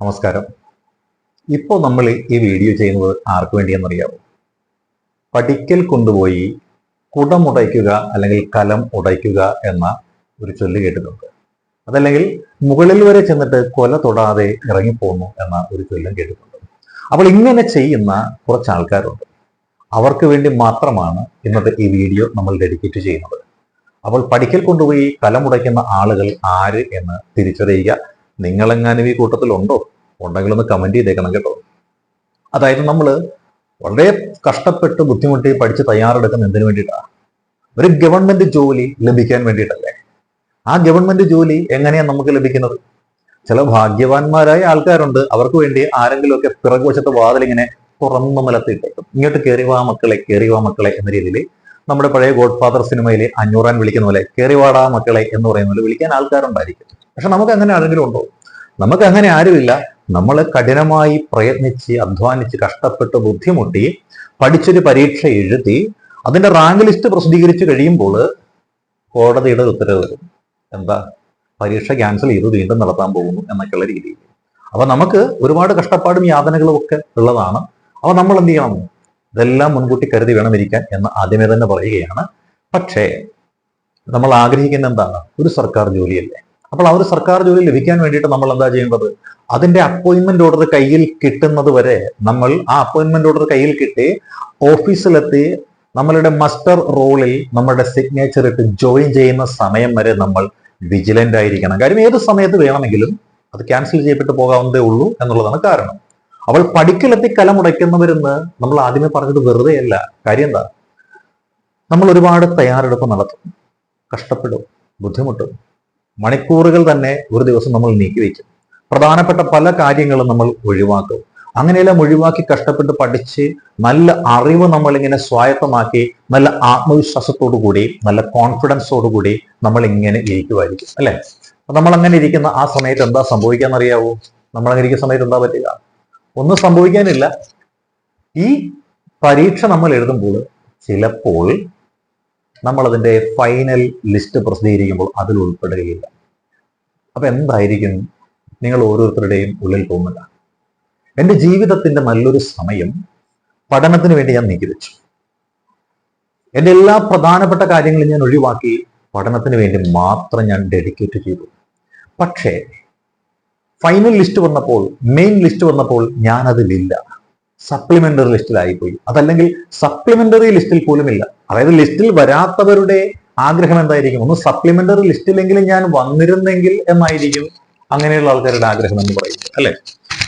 നമസ്കാരം. ഇപ്പോൾ നമ്മൾ ഈ വീഡിയോ ചെയ്യുന്നത് ആർക്ക് വേണ്ടിയെന്നറിയാമോ? പഠിക്കൽ കൊണ്ടുപോയി കുടമുടയ്ക്കുക അല്ലെങ്കിൽ കലം ഉടയ്ക്കുക എന്ന ഒരു ചൊല്ല് കേട്ടിട്ടുണ്ട്. അതല്ലെങ്കിൽ മുകളിൽ വരെ ചെന്നിട്ട് കൊല തൊടാതെ ഇറങ്ങിപ്പോന്നു എന്ന ഒരു ചൊല്ലും കേട്ടിട്ടുണ്ട്. അപ്പോൾ ഇങ്ങനെ ചെയ്യുന്ന കുറച്ച് ആൾക്കാരുണ്ട്. അവർക്ക് വേണ്ടി മാത്രമാണ് ഇന്നത്തെ ഈ വീഡിയോ നമ്മൾ ഡെഡിക്കേറ്റ് ചെയ്യുന്നത്. അപ്പോൾ പഠിക്കൽ കൊണ്ടുപോയി കലമുടയ്ക്കുന്ന ആളുകൾ ആര് എന്ന് തിരിച്ചറിയുക. നിങ്ങളെങ്ങാനും ഈ കൂട്ടത്തിലുണ്ടോ? ഉണ്ടെങ്കിൽ ഒന്ന് കമന്റ് ചെയ്തേക്കണം കേട്ടോ. അതായത് നമ്മൾ വളരെ കഷ്ടപ്പെട്ട് ബുദ്ധിമുട്ടി പഠിച്ച് തയ്യാറെടുക്കുന്ന എന്തിനു വേണ്ടിയിട്ടാണ്? ഒരു ഗവൺമെന്റ് ജോലി ലഭിക്കാൻ വേണ്ടിയിട്ടല്ലേ? ആ ഗവൺമെന്റ് ജോലി എങ്ങനെയാണ് നമുക്ക് ലഭിക്കുന്നത്? ചില ഭാഗ്യവാന്മാരായ ആൾക്കാരുണ്ട്, അവർക്ക് വേണ്ടി ആരെങ്കിലുമൊക്കെ പിറകുവശത്ത് വാതിലിങ്ങനെ തുറന്നു നിലത്തിട്ടേക്കും. ഇങ്ങോട്ട് കയറിവാ മക്കളെ, കയറിവാ മക്കളെ എന്ന രീതിയിൽ നമ്മുടെ പഴയ ഗോഡ് ഫാദർ സിനിമയിലെ അഞ്ഞൂറാൻ വിളിക്കുന്ന പോലെ കയറിവാടാ മക്കളെ എന്ന് പറയുന്ന പോലെ വിളിക്കാൻ ആൾക്കാരുണ്ടായിരിക്കും. പക്ഷെ നമുക്ക് അങ്ങനെ ആരെങ്കിലും ഉണ്ടോ? നമുക്ക് അങ്ങനെ ആരുമില്ല. നമ്മൾ കഠിനമായി പ്രയത്നിച്ച് അധ്വാനിച്ച് കഷ്ടപ്പെട്ട് ബുദ്ധിമുട്ടി പഠിച്ചൊരു പരീക്ഷ എഴുതി അതിന്റെ റാങ്ക് ലിസ്റ്റ് പ്രസിദ്ധീകരിച്ച് കഴിയുമ്പോൾ കോടതിയുടെ ഉത്തരവ് വരും. എന്താ? പരീക്ഷ ക്യാൻസൽ ചെയ്ത് വീണ്ടും നടത്താൻ പോകുന്നു എന്നൊക്കെയുള്ള രീതിയിൽ. അപ്പൊ നമുക്ക് ഒരുപാട് കഷ്ടപ്പാടും യാതനകളും ഒക്കെ ഉള്ളതാണ്. അപ്പൊ നമ്മൾ എന്ത് ചെയ്യണം? ഇതെല്ലാം മുൻകൂട്ടി കരുതി വേണമിരിക്കാൻ എന്ന് ആദ്യമേ തന്നെ പറയുകയാണ്. പക്ഷേ നമ്മൾ ആഗ്രഹിക്കുന്ന എന്താണ്? ഒരു സർക്കാർ ജോലിയല്ലേ? അപ്പോൾ ആ ഒരു സർക്കാർ ജോലി ലഭിക്കാൻ വേണ്ടിയിട്ട് നമ്മൾ എന്താ ചെയ്യേണ്ടത്? അതിന്റെ അപ്പോയിന്റ്മെന്റ് ഓർഡർ കയ്യിൽ കിട്ടുന്നത് വരെ നമ്മൾ ആ അപ്പോയിന്റ്മെന്റ് ഓർഡർ കയ്യിൽ കിട്ടി ഓഫീസിലെത്തി നമ്മളുടെ മസ്റ്റർ റോളിൽ നമ്മുടെ സിഗ്നേച്ചർ ഇട്ട് ജോയിൻ ചെയ്യുന്ന സമയം വരെ നമ്മൾ വിജിലന്റ് ആയിരിക്കണം. കാര്യം ഏത് സമയത്ത് വേണമെങ്കിലും അത് ക്യാൻസൽ ചെയ്യപ്പെട്ട് പോകാവുന്നതേ ഉള്ളൂ എന്നുള്ളതാണ് കാരണം. അവൾ പഠിക്കലെത്തി കലമുടയ്ക്കുന്നവരെന്ന് നമ്മൾ ആദ്യമേ പറഞ്ഞത് വെറുതെ അല്ല. കാര്യം എന്താ? നമ്മൾ ഒരുപാട് തയ്യാറെടുപ്പ് നടത്തും, കഷ്ടപ്പെടും, ബുദ്ധിമുട്ടും, മണിക്കൂറുകൾ തന്നെ ഒരു ദിവസം നമ്മൾ നീക്കിവെക്കും. പ്രധാനപ്പെട്ട പല കാര്യങ്ങളും നമ്മൾ ഒഴിവാക്കും. അങ്ങനെയെല്ലാം ഒഴിവാക്കി കഷ്ടപ്പെട്ട് പഠിച്ച് നല്ല അറിവ് നമ്മളിങ്ങനെ സ്വായത്തമാക്കി നല്ല ആത്മവിശ്വാസത്തോടു കൂടി നല്ല കോൺഫിഡൻസോടു കൂടി നമ്മൾ ഇങ്ങനെ ഇരിക്കുമായിരിക്കും, അല്ലെ? അപ്പൊ നമ്മൾ അങ്ങനെ ഇരിക്കുന്ന ആ സമയത്ത് എന്താ സംഭവിക്കാന്നറിയാവോ? നമ്മൾ അങ്ങനെ ഇരിക്കുന്ന സമയത്ത് എന്താ പറ്റുക? ഒന്നും സംഭവിക്കാനില്ല. ഈ പരീക്ഷ നമ്മൾ എഴുതുമ്പോൾ ചിലപ്പോൾ നമ്മൾ അതിന്റെ ഫൈനൽ ലിസ്റ്റ് പ്രസിദ്ധീകരിക്കുമ്പോൾ അതിൽ ഉൾപ്പെടുകയില്ല. അപ്പൊ എന്തായിരിക്കും നിങ്ങൾ ഓരോരുത്തരുടെയും ഉള്ളിൽ തോന്നുക? എൻ്റെ ജീവിതത്തിന്റെ നല്ലൊരു സമയം പഠനത്തിന് വേണ്ടി ഞാൻ നീക്കിവെച്ചു. എൻ്റെ എല്ലാ പ്രധാനപ്പെട്ട കാര്യങ്ങളും ഞാൻ ഒഴിവാക്കി പഠനത്തിന് വേണ്ടി മാത്രം ഞാൻ ഡെഡിക്കേറ്റ് ചെയ്തു. പക്ഷേ ഫൈനൽ ലിസ്റ്റ് വന്നപ്പോൾ, മെയിൻ ലിസ്റ്റ് വന്നപ്പോൾ ഞാൻ അതിലില്ല. സപ്ലിമെന്ററി ലിസ്റ്റിലായിപ്പോയി. അതല്ലെങ്കിൽ സപ്ലിമെന്ററി ലിസ്റ്റിൽ പോലുമില്ല. അതായത് ലിസ്റ്റിൽ വരാത്തവരുടെ ആഗ്രഹം എന്തായിരിക്കും? ഒന്ന് സപ്ലിമെന്ററി ലിസ്റ്റിലെങ്കിലും ഞാൻ വന്നിരുന്നെങ്കിൽ എന്നായിരിക്കും അങ്ങനെയുള്ള ആൾക്കാരുടെ ആഗ്രഹം എന്ന് പറയുന്നത്, അല്ലെ?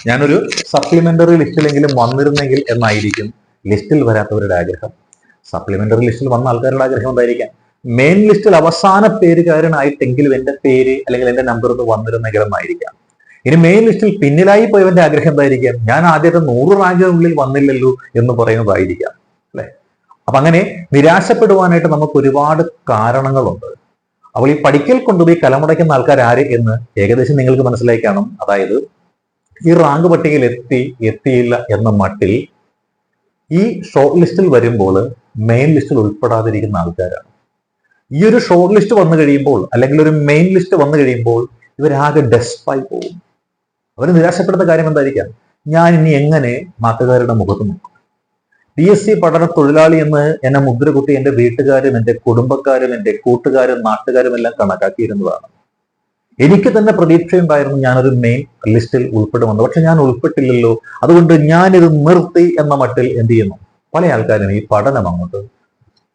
ഞാനൊരു സപ്ലിമെന്ററി ലിസ്റ്റിലെങ്കിലും വന്നിരുന്നെങ്കിൽ എന്നായിരിക്കും ലിസ്റ്റിൽ വരാത്തവരുടെ ആഗ്രഹം. സപ്ലിമെന്ററി ലിസ്റ്റിൽ വന്ന ആൾക്കാരുടെ ആഗ്രഹം എന്തായിരിക്കാം? മെയിൻ ലിസ്റ്റിൽ അവസാന പേരുകാരനായിട്ടെങ്കിലും എന്റെ പേര് അല്ലെങ്കിൽ എന്റെ നമ്പർ ഒന്ന് വന്നിരുന്നെങ്കിൽ എന്നായിരിക്കാം. ഇനി മെയിൻ ലിസ്റ്റിൽ പിന്നിലായി പോയവന്റെ ആഗ്രഹം എന്തായിരിക്കാം? ഞാൻ ആദ്യത്തെ 100 റാങ്കിനുള്ളിൽ വന്നില്ലല്ലോ എന്ന് പറയുന്നതായിരിക്കാം, അല്ലെ? അപ്പൊ അങ്ങനെ നിരാശപ്പെടുവാനായിട്ട് നമുക്ക് ഒരുപാട് കാരണങ്ങളുണ്ട്. അപ്പോൾ ഈ പഠിക്കൽ കൊണ്ടുപോയി കലമുടയ്ക്കുന്ന ആൾക്കാർ ആര് എന്ന് ഏകദേശം നിങ്ങൾക്ക് മനസ്സിലായി കാണും. അതായത് ഈ റാങ്ക് പട്ടികയിൽ എത്തിയില്ല എന്ന മട്ടിൽ ഈ ഷോർട്ട് ലിസ്റ്റിൽ വരുമ്പോൾ മെയിൻ ലിസ്റ്റിൽ ഉൾപ്പെടാതിരിക്കുന്ന ആൾക്കാരാണ്. ഈ ഒരു ഷോർട്ട് ലിസ്റ്റ് വന്നു കഴിയുമ്പോൾ അല്ലെങ്കിൽ ഒരു മെയിൻ ലിസ്റ്റ് വന്നു കഴിയുമ്പോൾ ഇവരാകെ ഡെസ്പായി പോകും. അവർ നിരാശപ്പെടുന്ന കാര്യം എന്തായിരിക്കാം? ഞാൻ ഇനി എങ്ങനെ നാട്ടുകാരുടെ മുഖത്ത് നോക്കും? PSC പഠന തൊഴിലാളി എന്ന് എന്നെ മുദ്ര കുത്തി എൻ്റെ വീട്ടുകാരും എൻ്റെ കുടുംബക്കാരും എൻ്റെ കൂട്ടുകാരും നാട്ടുകാരും എല്ലാം കണക്കാക്കിയിരുന്നതാണ്. എനിക്ക് തന്നെ പ്രതീക്ഷയുണ്ടായിരുന്നു ഞാനൊരു മെയിൻ ലിസ്റ്റിൽ ഉൾപ്പെടുമെന്ന്. പക്ഷെ ഞാൻ ഉൾപ്പെട്ടില്ലല്ലോ. അതുകൊണ്ട് ഞാനിത് നിർത്തി എന്ന മട്ടിൽ എന്ത് ചെയ്യുന്നു? പല ആൾക്കാരും ഈ പഠനം അങ്ങോട്ട്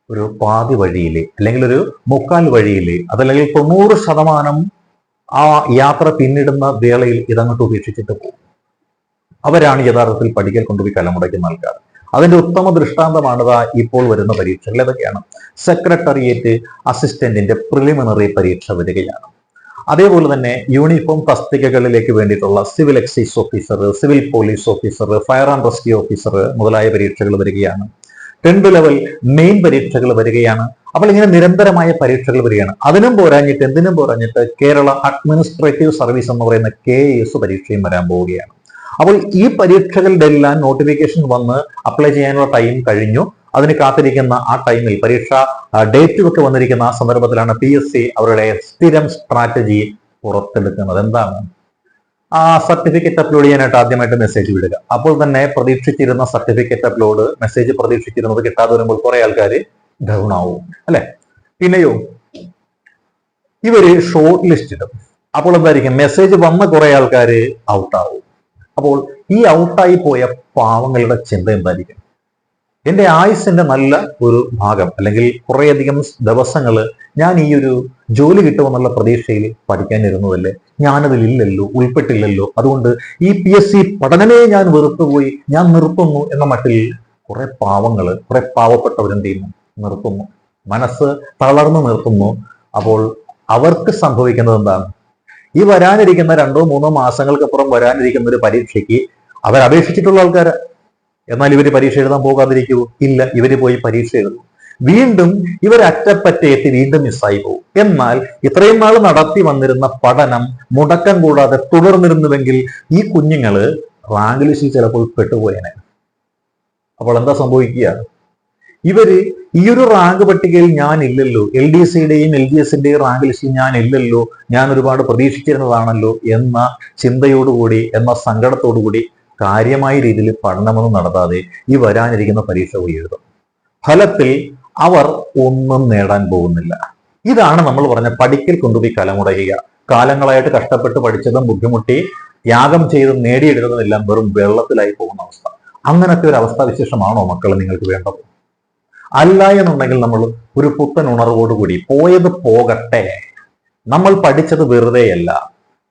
ഒരു പാതി വഴിയിലെ അല്ലെങ്കിൽ ഒരു 3/4 വഴിയിലെ അതല്ലെങ്കിൽ 90% ആ യാത്ര പിന്നിടുന്ന വേളയിൽ ഇതങ്ങോട്ട് ഉപേക്ഷിച്ചിട്ട് പോകും. അവരാണ് യഥാർത്ഥത്തിൽ പഠിക്കൽ കൊണ്ടുപോയി കലമുടയ്ക്കുന്ന ആൾക്കാർ. അതിന്റെ ഉത്തമ ദൃഷ്ടാന്തമാണ് ഇപ്പോൾ വരുന്ന പരീക്ഷകൾ. ഏതൊക്കെയാണ്? സെക്രട്ടേറിയറ്റ് അസിസ്റ്റന്റിന്റെ പ്രിലിമിനറി പരീക്ഷ വരികയാണ്. അതേപോലെ തന്നെ യൂണിഫോം തസ്തികകളിലേക്ക് വേണ്ടിയിട്ടുള്ള civil excise officer, civil police officer, fire and rescue officer മുതലായ പരീക്ഷകൾ വരികയാണ്. 10th ലെവൽ മെയിൻ പരീക്ഷകൾ വരികയാണ്. അപ്പോൾ ഇങ്ങനെ നിരന്തരമായ പരീക്ഷകൾ വരികയാണ്. എന്തിനും പോരാഞ്ഞിട്ട് കേരള അഡ്മിനിസ്ട്രേറ്റീവ് സർവീസ് എന്ന് പറയുന്ന KAS പരീക്ഷയും വരാൻ പോവുകയാണ്. അപ്പോൾ ഈ പരീക്ഷകളുടെ എല്ലാം നോട്ടിഫിക്കേഷൻ വന്ന് അപ്ലൈ ചെയ്യാനുള്ള ടൈം കഴിഞ്ഞു. അതിന് കാത്തിരിക്കുന്ന ആ ടൈമിൽ പരീക്ഷ ഡേറ്റ് ഒക്കെ വന്നിരിക്കുന്ന ആ സന്ദർഭത്തിലാണ് PSC അവരുടെ സ്ഥിരം സ്ട്രാറ്റജി പുറത്തെടുക്കുന്നത്. എന്താണ്? ആ സർട്ടിഫിക്കറ്റ് അപ്ലോഡ് ചെയ്യാനായിട്ട് ആദ്യമായിട്ട് മെസ്സേജ് വിടുക. അപ്പോൾ തന്നെ പ്രതീക്ഷിച്ചിരുന്ന സർട്ടിഫിക്കറ്റ് അപ്ലോഡ് മെസ്സേജ് പ്രതീക്ഷിച്ചിരുന്നത് കിട്ടാതെ വരുമ്പോൾ കുറെ ആൾക്കാർ ഡൗൺ ആവും അല്ലെ. പിന്നെയോ ഇവര് ഷോർട്ട് ലിസ്റ്റ് ഇടും. അപ്പോൾ എന്തായിരിക്കും, മെസ്സേജ് വന്ന കുറെ ആൾക്കാർ ഔട്ടാവും. അപ്പോൾ ഈ ഔട്ടായി പോയ പാവങ്ങളുടെ ചിന്ത എന്തായിരിക്കും? എന്റെ ആയുസിന്റെ നല്ല ഒരു ഭാഗം അല്ലെങ്കിൽ കുറേയധികം ദിവസങ്ങൾ ഞാൻ ഈ ഒരു ജോലി കിട്ടുമെന്നുള്ള പ്രതീക്ഷയിൽ പഠിക്കാനിരുന്നതല്ലേ, ഞാനതിലില്ലല്ലോ, ഉൾപ്പെട്ടില്ലല്ലോ, അതുകൊണ്ട് ഈ PSC പഠനമേ ഞാൻ വെറുത്തുപോയി, ഞാൻ നിർത്തുന്നു എന്ന മട്ടിൽ കുറെ പാവങ്ങള്, കുറെ പാവപ്പെട്ടവരെന്ത് ചെയ്യുന്നു, നിർത്തുന്നു, മനസ്സ് തളർന്നു നിർത്തുന്നു. അപ്പോൾ അവർക്ക് സംഭവിക്കുന്നത് എന്താണ്? ഈ വരാനിരിക്കുന്ന 2-3 മാസങ്ങൾക്കപ്പുറം വരാനിരിക്കുന്ന ഒരു പരീക്ഷയ്ക്ക് അവർ അപേക്ഷിച്ചിട്ടുള്ള ആൾക്കാർ, എന്നാൽ ഇവര് പരീക്ഷ എഴുതാൻ പോകാതിരിക്കുമോ? ഇല്ല, ഇവര് പോയി പരീക്ഷ എഴുതും. വീണ്ടും ഇവർ അറ്റപ്പറ്റേറ്റ് വീണ്ടും മിസ്സായി പോകും. എന്നാൽ ഇത്രയും നാൾ നടത്തി വന്നിരുന്ന പഠനം മുടക്കം കൂടാതെ തുടർന്നിരുന്നുവെങ്കിൽ ഈ കുഞ്ഞുങ്ങള് റാങ്ക് ലിസ്റ്റിൽ ചിലപ്പോൾ പെട്ടുപോയേനെ. അപ്പോൾ എന്താ സംഭവിക്കുക? ഇവര് ഈ ഒരു റാങ്ക് പട്ടികയിൽ ഞാൻ ഇല്ലല്ലോ, LDCയുടെയും LGSന്റെയും റാങ്ക് ലിസ്റ്റിൽ ഞാൻ ഇല്ലല്ലോ, ഞാൻ ഒരുപാട് പ്രതീക്ഷിച്ചിരുന്നതാണല്ലോ എന്ന ചിന്തയോടുകൂടി, എന്ന സങ്കടത്തോടുകൂടി കാര്യമായ രീതിയിൽ പഠനമൊന്നും നടത്താതെ ഈ വരാനിരിക്കുന്ന പരീക്ഷ പോയി എഴുതും. ഫലത്തിൽ അവർ ഒന്നും നേടാൻ പോകുന്നില്ല. ഇതാണ് നമ്മൾ പറഞ്ഞ പഠിക്കൽ കൊണ്ടുപോയി കലമുടയുക. കാലങ്ങളായിട്ട് കഷ്ടപ്പെട്ട് പഠിച്ചതും ബുദ്ധിമുട്ടി ത്യാഗം ചെയ്തും നേടിയെടുത്തതുമെല്ലാം വെറും വെള്ളത്തിലായി പോകുന്ന അവസ്ഥ. അങ്ങനത്തെ ഒരു അവസ്ഥാവിശേഷമാണോ മക്കൾ നിങ്ങൾക്ക് വേണ്ടത്? അല്ല എന്നുണ്ടെങ്കിൽ നമ്മൾ ഒരു പുത്തൻ ഉണർവോടുകൂടി പോയത് പോകട്ടെ, നമ്മൾ പഠിച്ചത് വെറുതെയല്ല,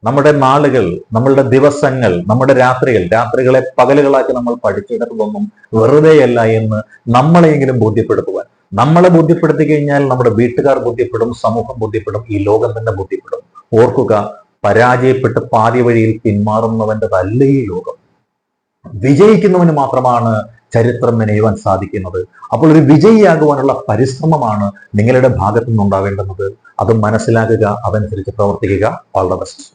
നമ്മുടെ നാളുകൾ, നമ്മളുടെ ദിവസങ്ങൾ, നമ്മുടെ രാത്രികളെ പകലുകളാക്കി നമ്മൾ പഠിച്ചെടുത്തതൊന്നും വെറുതെയല്ല എന്ന് നമ്മളെയെങ്കിലും ബോധ്യപ്പെടുത്തുവാൻ. നമ്മളെ ബോധ്യപ്പെടുത്തി കഴിഞ്ഞാൽ നമ്മുടെ വീട്ടുകാർ ബോധ്യപ്പെടും, സമൂഹം ബോധ്യപ്പെടും, ഈ ലോകം തന്നെ ബോധ്യപ്പെടും. ഓർക്കുക, പരാജയപ്പെട്ട് പാതി വഴിയിൽ പിന്മാറുന്നവൻ്റെതല്ല ഈ ലോകം. വിജയിക്കുന്നവന് മാത്രമാണ് ചരിത്രം മെനയുവാൻ സാധിക്കുന്നത്. അപ്പോൾ ഒരു വിജയിയാകുവാനുള്ള പരിശ്രമമാണ് നിങ്ങളുടെ ഭാഗത്തു നിന്നുണ്ടാവേണ്ടുന്നത്. അത് മനസ്സിലാക്കുക, അതനുസരിച്ച് പ്രവർത്തിക്കുക. All the best.